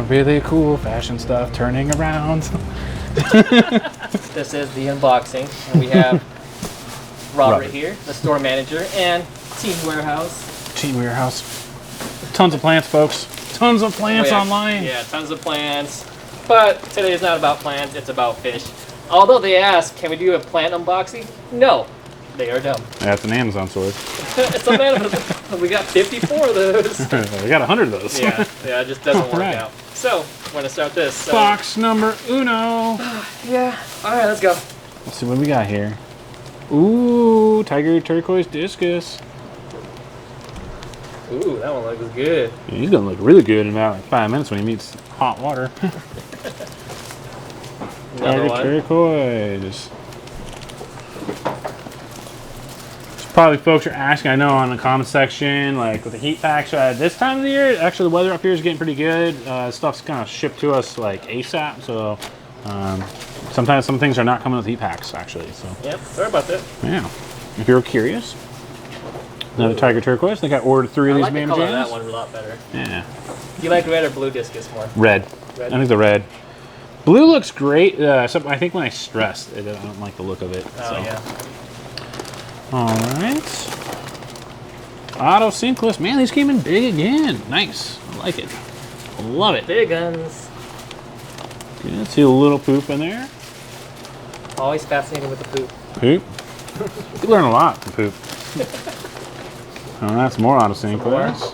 Really cool fashion stuff turning around. This is the unboxing, and we have Robert here, the store manager, and Team Warehouse. Team Warehouse. Tons of plants, folks. Tons of plants online. Yeah, tons of plants. But today is not about plants, it's about fish. Although they asked, can we do a plant unboxing? No, they are dumb. That's an Amazon sword. It's a man. We got 54 of those. We got 100 of those. Yeah, it just doesn't work out. So, we're going to start this. So. Box number uno. Yeah, alright, let's go. Let's see what we got here. Ooh, Tiger Turquoise Discus. Ooh, that one looks good. Yeah, he's gonna look really good in about like 5 minutes when he meets hot water. Tiger Turquoise. So probably folks are asking, I know, on the comment section, like with the heat packs this time of the year, actually the weather up here is getting pretty good. Stuff's kind of shipped to us like ASAP, so sometimes some things are not coming with heat packs actually. So yep, sorry about that. Yeah, if you're curious. Another Tiger Turquoise. I think I ordered 3 of these mammy jams. I like the color of that one a lot better. Yeah. Do you like red or blue discus more? Red. I think the red. Blue looks great. Except I think when I stress, I don't like the look of it. Oh, yeah. All right. Auto Sinkless. Man, these came in big again. Nice. I like it. I love it. Big guns. Good. See a little poop in there. Always fascinated with the poop. Poop. You learn a lot from poop. Oh, that's more Auto Sinkless.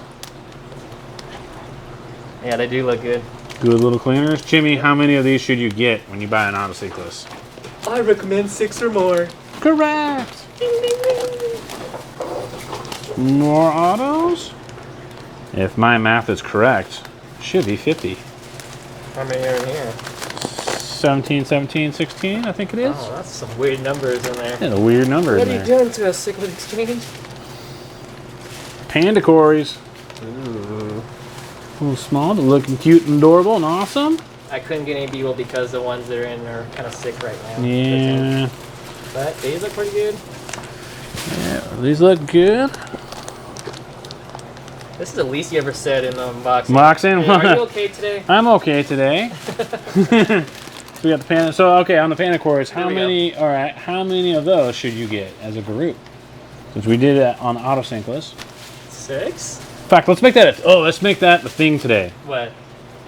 Yeah, they do look good. Good little cleaners. Jimmy, how many of these should you get when you buy an Auto Sinkless? I recommend 6 or more. Correct. Ding, ding, ding. More autos? If my math is correct, should be 50. How many are in here? 17, 17, 16, I think it is. Oh, that's some weird numbers in there. Yeah, the weird number in there. What are you doing to a cichlid exchange? Panda Cories. Ooh. A little small, but looking cute and adorable and awesome. I couldn't get any B-roll because the ones that are in are kind of sick right now. Yeah. But these look pretty good. Yeah, these look good. This is the least you ever said in the unboxing. Boxing? Hey, are you okay today? I'm okay today. So we got the Panda. So, okay, on the Panda Cories, how many of those should you get as a group? Since we did it on Auto Sinkless. 6? In fact, let's make that the thing today. What?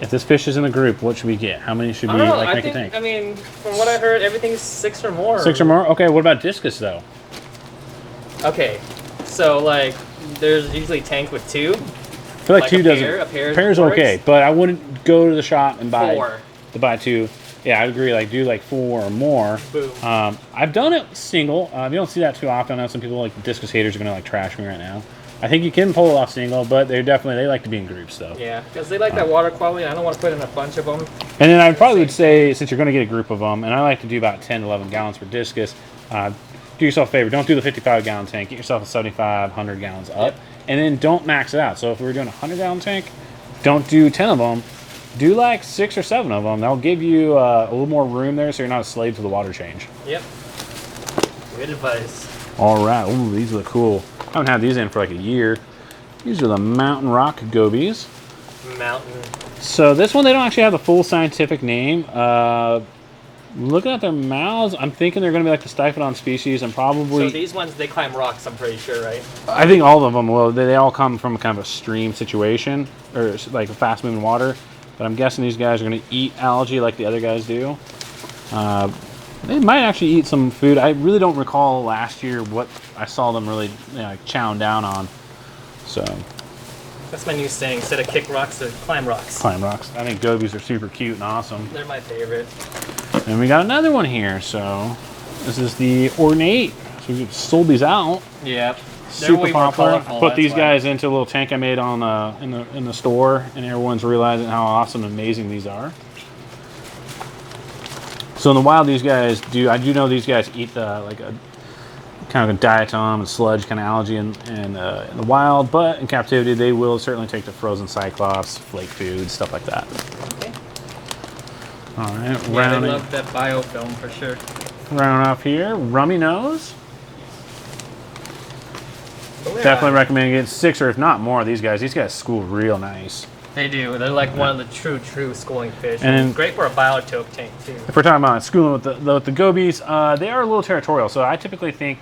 If this fish is in the group, what should we get? How many should we make a tank? I mean, from what I heard, everything's 6 or more. 6 or more? Okay, what about discus though? Okay, so like, there's usually tank with 2. I feel like 2 doesn't. A pair's okay, but I wouldn't go to the shop and buy 4. To buy 2. Yeah, I agree. Like do like 4 or more. Boom. I've done it single. You don't see that too often. I know some people like discus haters are gonna like trash me right now. I think you can pull it off single, but they like to be in groups though. Yeah, because they like that water quality. I don't want to put in a bunch of them. And then I probably would say, since you're going to get a group of them, and I like to do about 10 to 11 gallons per discus, do yourself a favor. Don't do the 55-gallon tank. Get yourself a 75, 100 gallons up. Yep. And then don't max it out. So if we were doing a 100-gallon tank, don't do 10 of them. Do like 6 or 7 of them. That'll give you a little more room there so you're not a slave to the water change. Yep. Good advice. All right. Ooh, these look cool. I haven't had these in for like a year. These are the Mountain Rock Gobies. Mountain. So this one, they don't actually have the full scientific name. Looking at their mouths, I'm thinking they're going to be like the Stiphodon species and probably... So these ones, they climb rocks, I'm pretty sure, right? I think all of them will. They all come from kind of a stream situation or like a fast-moving water. But I'm guessing these guys are going to eat algae like the other guys do. They might actually eat some food. I really don't recall last year what I saw them really like chowing down on. So that's my new saying. Instead of kick rocks, to climb rocks. Climb rocks. I think gobies are super cute and awesome. They're my favorite. And we got another one here. So this is the Ornate. So we sold these out. Yep. Super popular. Put these guys into a little tank I made on in the store, and everyone's realizing how awesome and amazing these are. So in the wild, these guys do. I do know these guys eat like a kind of a diatom and sludge kind of algae in the wild, but in captivity they will certainly take the frozen cyclops, flake food, stuff like that. Okay. All right. Yeah, they love that biofilm for sure. Round off here, rummy nose. Definitely recommend getting 6 or if not more of these guys. These guys school real nice. They do. They're like one of the true schooling fish. And And great for a biotope tank too. If we're talking about schooling with the gobies, they are a little territorial. So I typically think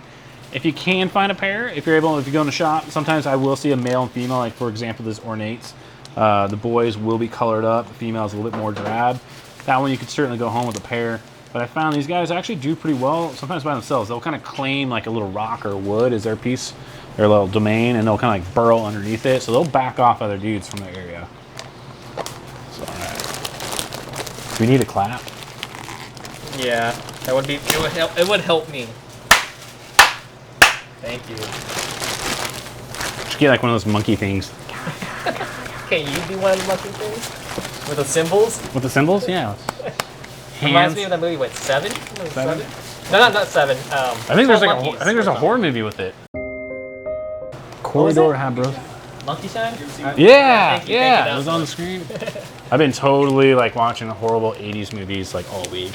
if you can find a pair, if you go in the shop, sometimes I will see a male and female. Like for example, this ornates. The boys will be colored up. The female is a little bit more drab. That one you could certainly go home with a pair. But I found these guys actually do pretty well. Sometimes by themselves, they'll kind of claim like a little rock or wood as their piece, their little domain, and they'll kind of like burrow underneath it. So they'll back off other dudes from their area. So, all right. Do we need a clap? Yeah, that would be. It would help me. Thank you. Should get like one of those monkey things. Can you do one of the monkey things with the symbols? With the symbols? Yeah. Reminds me of that movie. What, Seven? Seven? No, not Seven. I think there's like I think there's a horror movie with it. Corridor Habros. Monkey Shine? Yeah, Thank you, it was on the screen. I've been totally like watching horrible 80s movies like all week.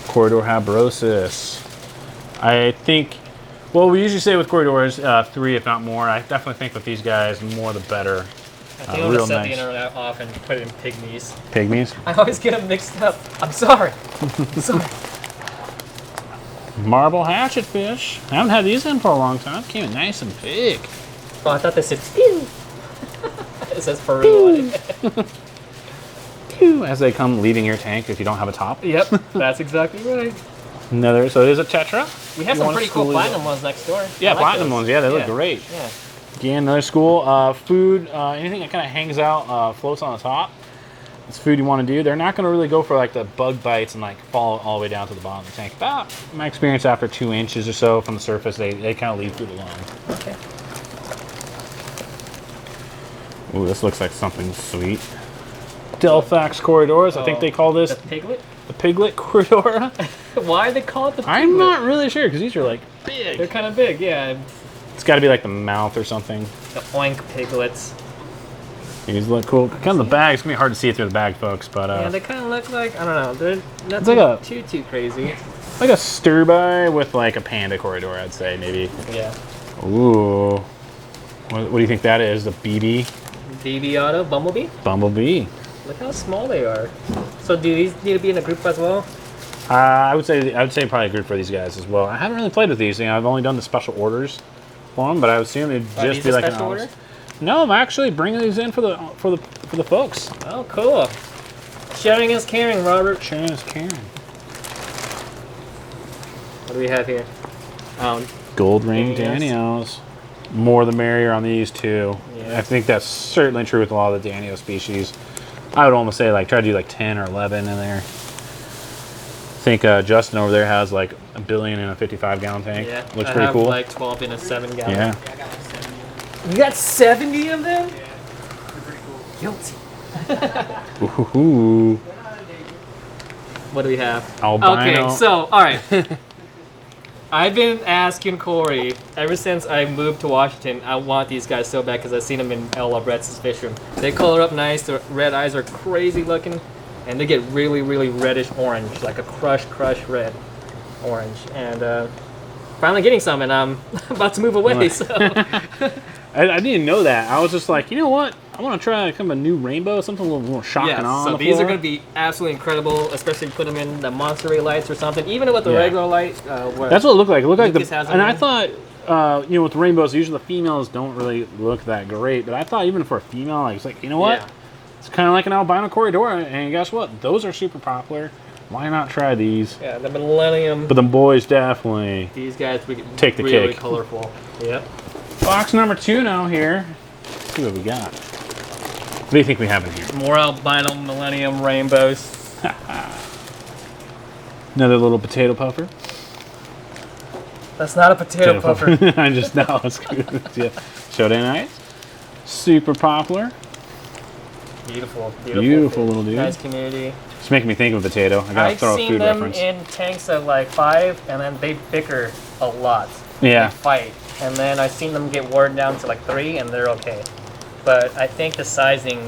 Corridor Habrosis. I think, well, we usually say with corridors 3 if not more. I definitely think with these guys, more the better. I think I'm going to set the internet off and put it in pygmies. Pygmies? I always get them mixed up. I'm sorry. Sorry. Marble hatchet fish. I haven't had these in for a long time. Came in nice and big. Oh, I thought they said pew. It says Peru on it. Pew, as they come leaving your tank if you don't have a top. Yep, that's exactly right. Another, so it is a tetra. We have some pretty cool platinum ones next door. Yeah, platinum ones. Yeah, they look great. Yeah. Again, another school. Food, anything that kind of hangs out, floats on the top. It's food you want to do. They're not going to really go for like the bug bites and like fall all the way down to the bottom of the tank. About my experience, after 2 inches or so from the surface, they kind of leave food alone. Okay. Ooh, this looks like something sweet. Delphax corridors. I think they call this the piglet. The piglet corridor. Why do they call it the piglet? I'm not really sure because these are like big. They're kind of big, yeah. It's got to be like the mouth or something. The oink piglets. These look cool. Kind of the bag. It's gonna be hard to see it through the bag, folks. But yeah, they kind of look like, I don't know. They're not like too crazy. Like a stir-by with like a panda corridor, I'd say maybe. Yeah. Ooh. What do you think that is? The BB? BB Auto Bumblebee. Bumblebee. Look how small they are. So do these need to be in a group as well? I would say probably a group for these guys as well. I haven't really played with these. You know, I've only done the special orders for them, but I would assume it'd just be like an order. No, I'm actually bringing these in for the folks. Oh, cool. Sharing is caring, Robert. Sharing is caring. What do we have here? Gold ring Danios. More the merrier on these too. Yeah. I think that's certainly true with a lot of the Danio species. I would almost say like try to do like 10 or 11 in there. I think Justin over there has like 1 billion in a 55-gallon tank. Yeah, looks pretty cool. Like 12 in a 7-gallon. Yeah. You got 70 of them? Yeah, they're pretty cool. Guilty. Ooh. What do we have? Albino. Okay, so all right. I've been asking Corey ever since I moved to Washington. I want these guys so bad because I've seen them in Ella Brett's fish room. They color up nice. Their red eyes are crazy looking, and they get really, really reddish orange, like a crush red orange. And finally getting some, and I'm about to move away. So I didn't know that. I was just like, you know what? I want to try kind of a new rainbow, something a little more shocking on. So these are going to be absolutely incredible, especially if you put them in the Monster Ray lights or something. Even with the regular light. That's what it looked like. It looked like and I thought, you know, with the rainbows, usually the females don't really look that great. But I thought even for a female, I was like, you know what? Yeah. It's kind of like an albino corridor, and guess what? Those are super popular. Why not try these? Yeah, the Millennium. But the boys definitely. These guys we take the really cake. Colorful. Yep. Box number 2 now here. Let's see what we got. What do you think we have in here? More albino Millennium rainbows. Another little potato puffer. That's not a potato puffer. I just know it's good. Yeah. Showdown Ice. Super popular. Beautiful little dude. Nice community. It's making me think of a potato. I gotta throw a food reference. I've seen them in tanks of like 5, and then they bicker a lot. Yeah. They fight. And then I've seen them get worn down to like 3, and they're okay. But I think the sizing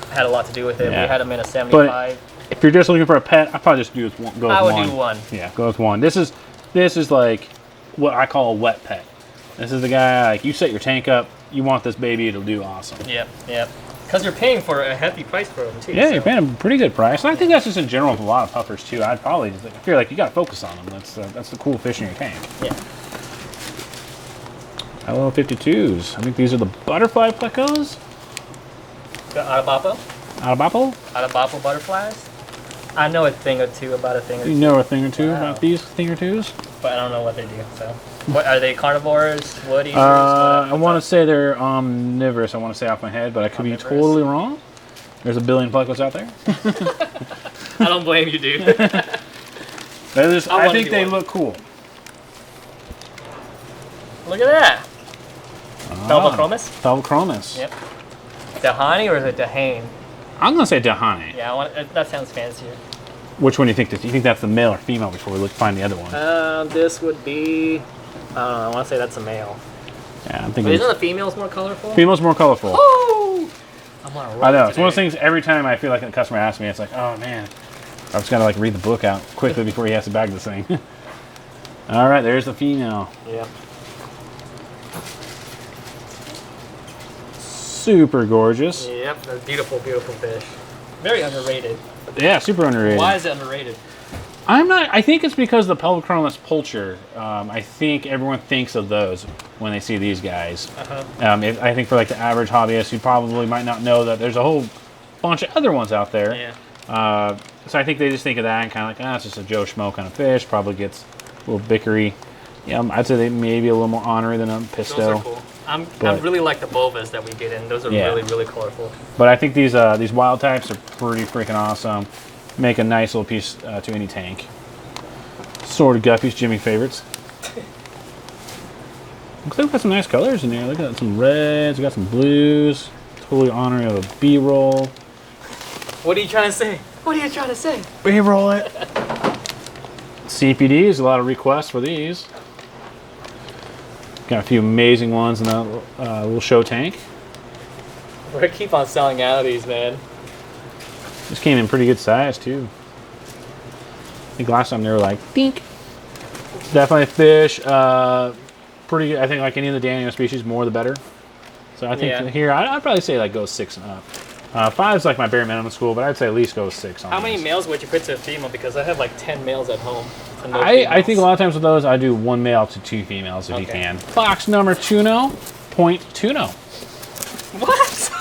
had a lot to do with it. Yeah. We had them in a 75. But if you're just looking for a pet, I'd probably just go with one. I would do one. Yeah, go with one. This is like what I call a wet pet. This is the guy, like, you set your tank up, you want this baby, it'll do awesome. Yep, yep. Because you're paying for a hefty price for them, too. Yeah, so. you're paying a pretty good price. And I think that's just in general with a lot of puffers, too. I'd probably just, I feel like you got to focus on them. That's the cool fish in your tank. Yeah. Hello 52s. I think these are the butterfly plecos. The Arabapo? Arabapo? Arabapo butterflies? I know a thing or two about a thing or two. You know a thing or two Wow. about these thing or twos? But I don't know what they do, so. What, are they carnivores, wood eaters? I want to say they're omnivorous. I want to say off my head, but I could be Omnivorous? totally wrong. There's a billion plecos out there. I don't blame you, dude. I think they look cool. Look at that. Belvochromis? Belvochromis. Yep. Dahani or is it Dahane? I'm gonna say Dahani. Yeah, that sounds fancier. Which one do you think? Do you think that's the male or female before we find the other one? This would be. I don't know. I want to say that's a male. Yeah, I'm But thinking. isn't the females more colorful? Female's more colorful. Oh! I'm on a roll I know. It's one of those today. things. Every time I feel like a customer asks me, it's like, oh man, I just gotta like read the book out quickly before he has to bag this thing. All right, there's the female. Yeah. Super gorgeous. Yep. They're beautiful, beautiful fish. Very underrated. Yeah, super underrated. Why is it underrated? I'm not. I think it's because the Pelvichromis pulcher. I think everyone thinks of those when they see these guys. I think for like the average hobbyist, you probably might not know that there's a whole bunch of other ones out there. Yeah. So I think they just think of that and kind of like, it's just a Joe Schmo kind of fish. Probably gets a little bickery. Yeah, I'd say they may be a little more ornery than a Pisto. Those are cool. I really like the bovas that we get in. Those are really, really colorful. But I think these wild types are pretty freaking awesome. Make a nice little piece to any tank. Sword of Guppies, Jimmy favorites. Looks like we've got some nice colors in there. Look at that, some reds, we got some blues. Totally honoring of a B-roll. What are you trying to say? What are you trying to say? B-roll it. CPDs, a lot of requests for these. Got a few amazing ones in that little show tank. We're gonna keep on selling out of these, man. This came in pretty good size too. I think last time they were like, dink. Definitely a fish. Pretty good. I think like any of the Danio species, more the better. So I think here, I'd probably say like go 6 and up. 5's like my bare minimum school, but I'd say at least go 6 on How many these. males would you put to a female? Because I have like 10 males at home. And no I think a females. lot of times with those, I do 1 male to 2 females if you can. Box number 2.20. What?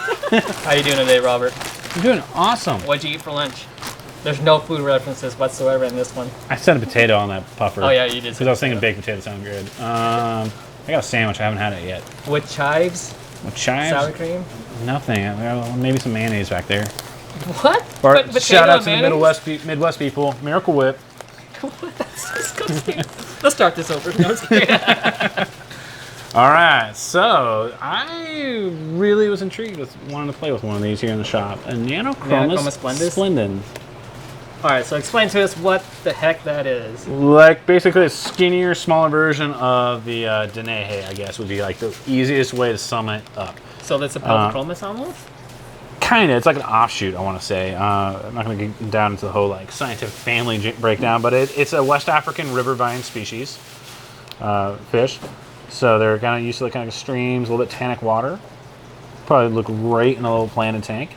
How you doing today, Robert? I'm doing awesome. What'd you eat for lunch? There's no food references whatsoever in this one. I said a potato on that puffer. Oh yeah, you did. Because I was thinking baked potato sounded good. I got a sandwich. I haven't had it yet. With chives, With chives? sour cream. Nothing. Maybe some mayonnaise back there. What? Or Potato shout out to the mayonnaise? Midwest people. Miracle Whip. That's disgusting. Let's start this over. No, I'm just kidding. All right. So I really was intrigued with wanting to play with one of these here in the shop. A Nanochromis Splendens? Splendens. All right, so explain to us what the heck that is. Like basically a skinnier, smaller version of the Denehe, I guess, would be like the easiest way to sum it up. So that's a Pelvichromis almost? Kind of. It's like an offshoot, I want to say. I'm not going to get down into the whole like scientific family breakdown, but it's a West African river vine species fish. So they're kind of used to the kind of streams, a little bit tannic water. Probably look great in a little planted tank.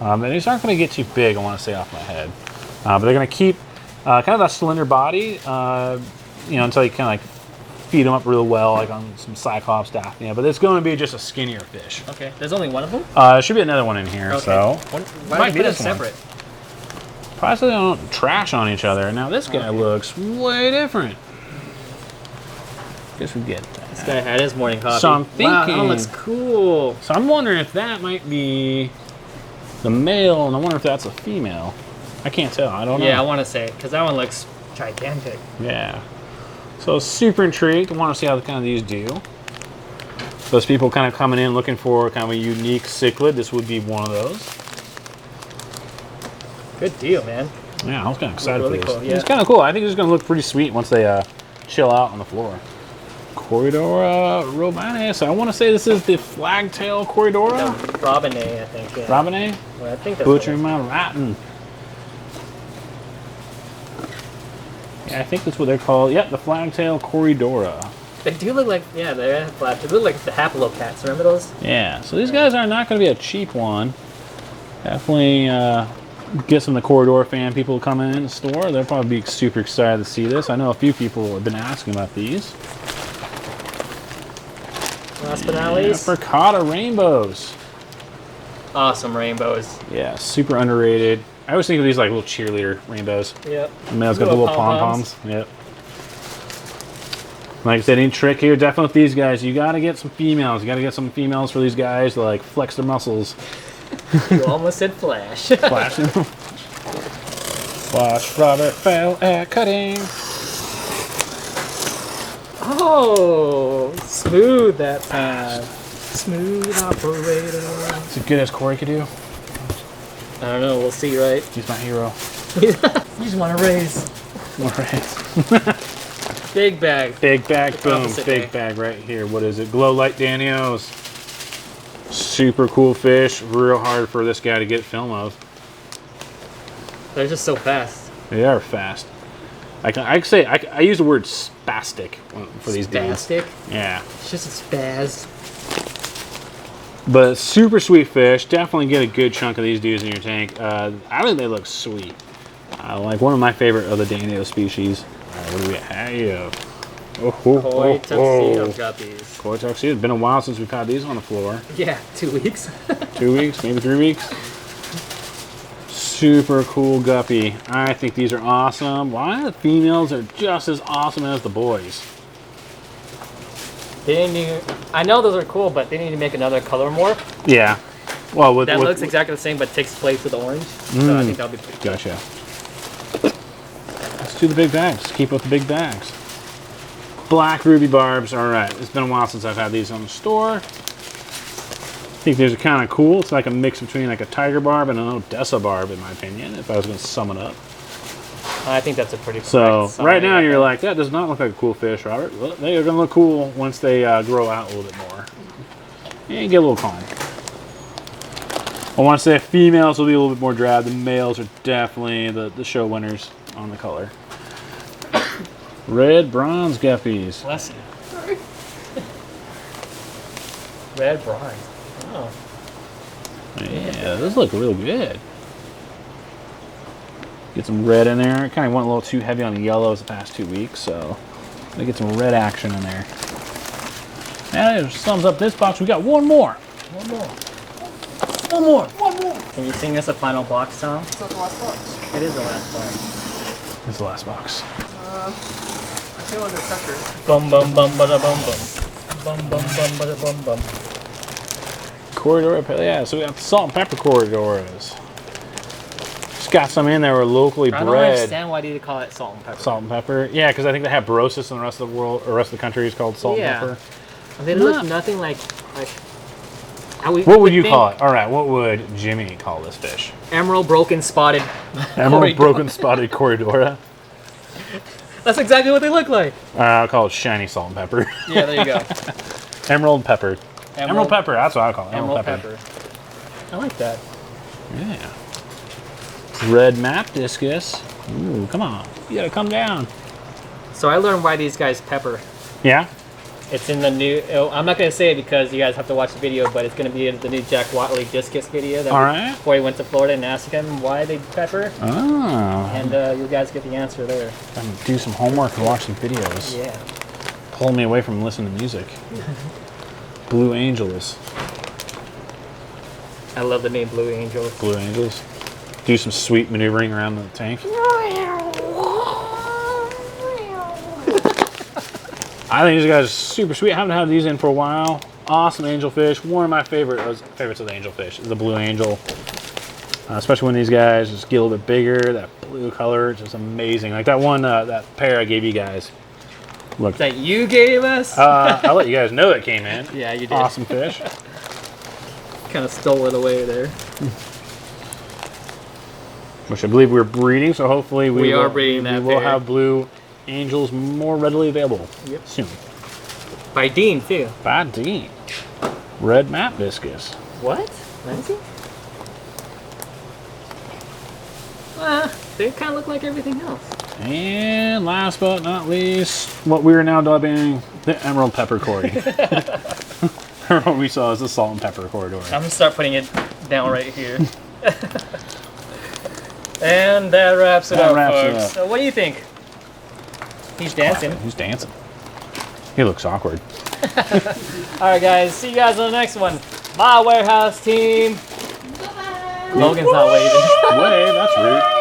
And these aren't going to get too big, I want to say off my head. But they're going to keep kind of that slender body, until you kind of like feed them up real well, like on some Cyclops stuff. But it's going to be just a skinnier fish. Okay, there's only one of them? There should be another one in here, Okay. so. Why Might do be you put this them one. separate? Probably so they don't trash on each other. Now this guy looks way different. Guess we get that. This guy had his morning coffee. So I'm Wow, thinking- that looks cool. So I'm wondering if that might be the male, and I wonder if that's a female. I can't tell. I don't know. Yeah, I want to say, because that one looks gigantic. Yeah. So super intrigued. I want to see how kind of these do. Those people kind of coming in looking for kind of a unique cichlid. This would be one of those. Good deal, man. Yeah, I was kind of excited Really for this. cool, yeah. It's kind of cool. I think it's going to look pretty sweet once they chill out on the floor. Corridora Robane. So I want to say this is the flagtail Corridora. Robinay, I think. Yeah. Robane? Well, I think that's Butchering my Latin. Yeah, I think that's what they're called. Yep, the flagtail Corridora. They do look like, yeah, they're flat. They look like the Haplocats. Remember those? Yeah, so these guys are not going to be a cheap one. Definitely get some of the Corridor fan people to come in the store. They'll probably be super excited to see this. I know a few people have been asking about these. Last but not least. Apricota rainbows. Awesome rainbows. Yeah, super underrated. I always think of these like little cheerleader rainbows. Yep. The male's got the little pom-poms. Yep. Like I said, any trick here, definitely with these guys, you gotta get some females. You gotta get some females for these guys to like flex their muscles. You almost said flash. Flashing. Flash Robert fell at cutting. Oh, smooth that time. Smooth operator. Is it good as Corey could do? I don't know, we'll see, right? He's my hero. You just want to raise. Alright. Big bag. Big bag, boom. Opposite Big day. bag right here. What is it? Glow Light Danios. Super cool fish. Real hard for this guy to get film of. They're just so fast. They are fast. I use the word spastic for these dudes. Spastic? Yeah. It's just a spaz. But super sweet fish. Definitely get a good chunk of these dudes in your tank. I think they look sweet. Like one of my favorite of the Danio species. What do we have? Koi Tuxedo's got these. Koi Tuxedo. It's been a while since we've had these on the floor. Yeah, 2 weeks. 2 weeks, maybe 3 weeks. Super cool guppy. I think these are awesome. Why the females are just as awesome as the boys? They need, I know those are cool, but they need to make another color morph. Yeah. Well, That looks exactly the same, but takes place with the orange. So I think that'll be pretty cool. Gotcha. Let's do the big bags. Keep with the big bags. Black ruby barbs. All right. It's been a while since I've had these on the store. I think these are kind of cool. It's like a mix between like a tiger barb and an Odessa barb, in my opinion, if I was going to sum it up. I think that's a pretty cool. So right now you're like, that does not look like a cool fish, Robert. Well, they are going to look cool once they grow out a little bit more. And get a little calm. I want to say females will be a little bit more drab. The males are definitely the show winners on the color. Red bronze guppies. Bless you. Red bronze. Oh. Yeah, those look real good. Get some red in there. Kind of went a little too heavy on the yellows the past 2 weeks, so they get some red action in there. That sums up this box. We got one more. One more. One more. One more. Can you sing us a final box song? It's not the last box. It is the last box. This is the last box. I feel under pressure. Bum bum bum bada bum bum. Bum bum bum bada bum bum. Corridor, yeah, so we got the salt and pepper corridors. Just got some in there were locally I don't bred. understand why they call it salt and pepper. Salt and pepper. Yeah, because I think they have barosis in the rest of the world, or rest of the country is called salt Yeah. and pepper. They look nothing like What would you call it? All right, what would Jimmy call this fish? Emerald broken spotted. Emerald broken spotted corridora. That's exactly what they look like. I'll call it shiny salt and pepper. Yeah, there you go. Emerald pepper. Emerald pepper, that's what I call it. Emerald pepper. I like that. Yeah. Red map discus. Ooh, come on. You gotta come down. So I learned why these guys pepper. Yeah? It's in the new. Oh, I'm not gonna say it because you guys have to watch the video, but it's gonna be in the new Jack Watley discus video. That Alright. before he went to Florida and asked him why they pepper, Oh. and you guys get the answer there. I'm gonna do some homework and watch some videos. Yeah. Pull me away from listening to music. Blue Angels. I love the name Blue Angels. Blue Angels. Do some sweet maneuvering around the tank. I think these guys are super sweet. I haven't had these in for a while. Awesome angelfish. One of my favorites of the angelfish is the blue angel. Especially when these guys just get a little bit bigger. That blue color is just amazing. Like that one, that pair I gave you guys. Look. That you gave us? I'll let you guys know it came in. Yeah, you did. Awesome fish. Kind of stole it away there. Which I believe we're breeding, so hopefully we are will, breeding that we will pair. have blue angels more readily available soon. By Dean too. By Dean. Red map discus. What? Let me see. They kind of look like everything else. And last but not least, what we are now dubbing the Emerald Pepper Corey. What we saw is the Salt and Pepper Corridor. I'm gonna start putting it down right here. And that wraps it up, folks. So what do you think? He's dancing. He's dancing. He looks awkward. Alright guys, see you guys on the next one. Bye, warehouse team. Bye-bye. Logan's not waving. Wave, that's rude.